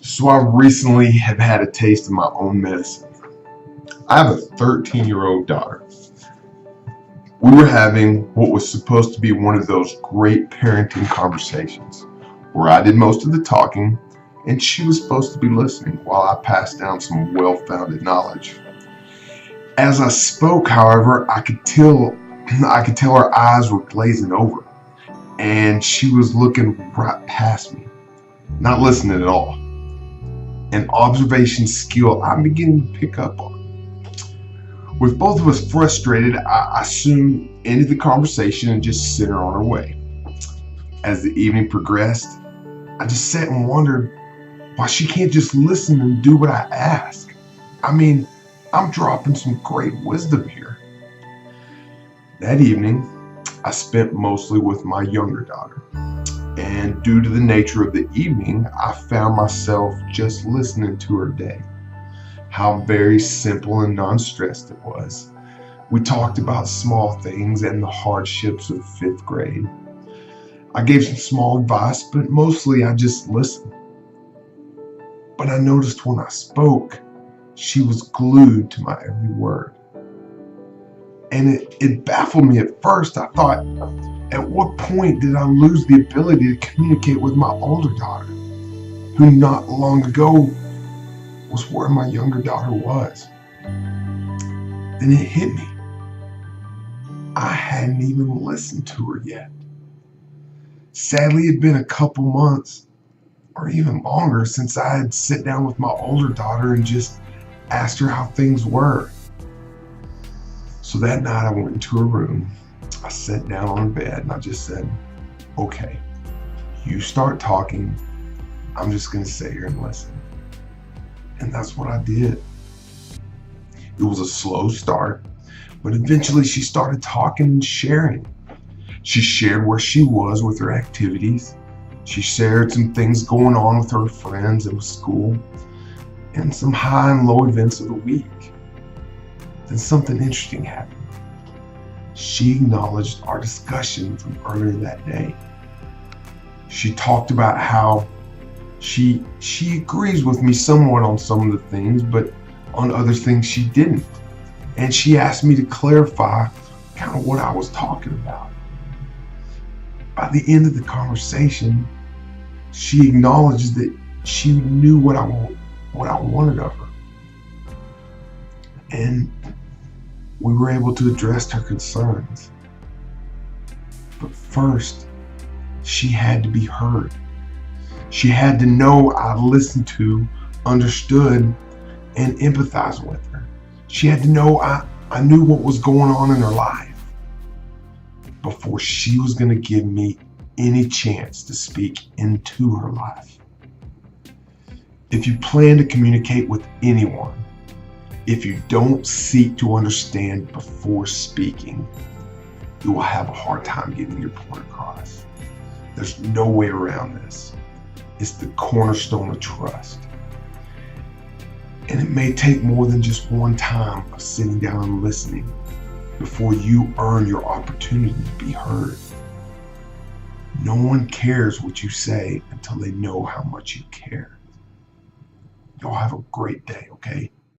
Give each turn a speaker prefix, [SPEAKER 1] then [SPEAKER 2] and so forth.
[SPEAKER 1] So I recently have had a taste of my own medicine. I have a 13-year-old daughter. We were having what was supposed to be one of those great parenting conversations where I did most of the talking and she was supposed to be listening while I passed down some well-founded knowledge. As I spoke, however, I could tell her eyes were glazing over and she was looking right past me, not listening at all. An observation skill I'm beginning to pick up on. With both of us frustrated, I soon ended the conversation and just sent her on her way. As the evening progressed, I just sat and wondered why she can't just listen and do what I ask. I mean, I'm dropping some great wisdom here. That evening, I spent mostly with my younger daughter. And due to the nature of the evening, I found myself just listening to her day. How very simple and non-stressed it was. We talked about small things and the hardships of 5th grade. I gave some small advice, but mostly I just listened. But I noticed when I spoke, she was glued to my every word. And it baffled me at first. I thought, at what point did I lose the ability to communicate with my older daughter, who not long ago was where my younger daughter was? Then it hit me. I hadn't even listened to her yet. Sadly, it had been a couple months or even longer since I had sat down with my older daughter and just asked her how things were. So that night I went into her room. I sat down on her bed and I just said, okay, you start talking. I'm just going to sit here and listen. And that's what I did. It was a slow start, but eventually she started talking and sharing. She shared where she was with her activities. She shared some things going on with her friends and with school, and some high and low events of the week. Then something interesting happened. She acknowledged our discussion from earlier that day. She talked about how she agrees with me somewhat on some of the things, but on other things she didn't. And she asked me to clarify kind of what I was talking about. By the end of the conversation, she acknowledged that she knew what I wanted of her. And we were able to address her concerns. But first, she had to be heard. She had to know I listened to, understood, and empathized with her. She had to know I knew what was going on in her life before she was going to give me any chance to speak into her life. If you plan to communicate with anyone, if you don't seek to understand before speaking, you will have a hard time getting your point across. There's no way around this. It's the cornerstone of trust. And it may take more than just one time of sitting down and listening before you earn your opportunity to be heard. No one cares what you say until they know how much you care. Y'all have a great day, okay?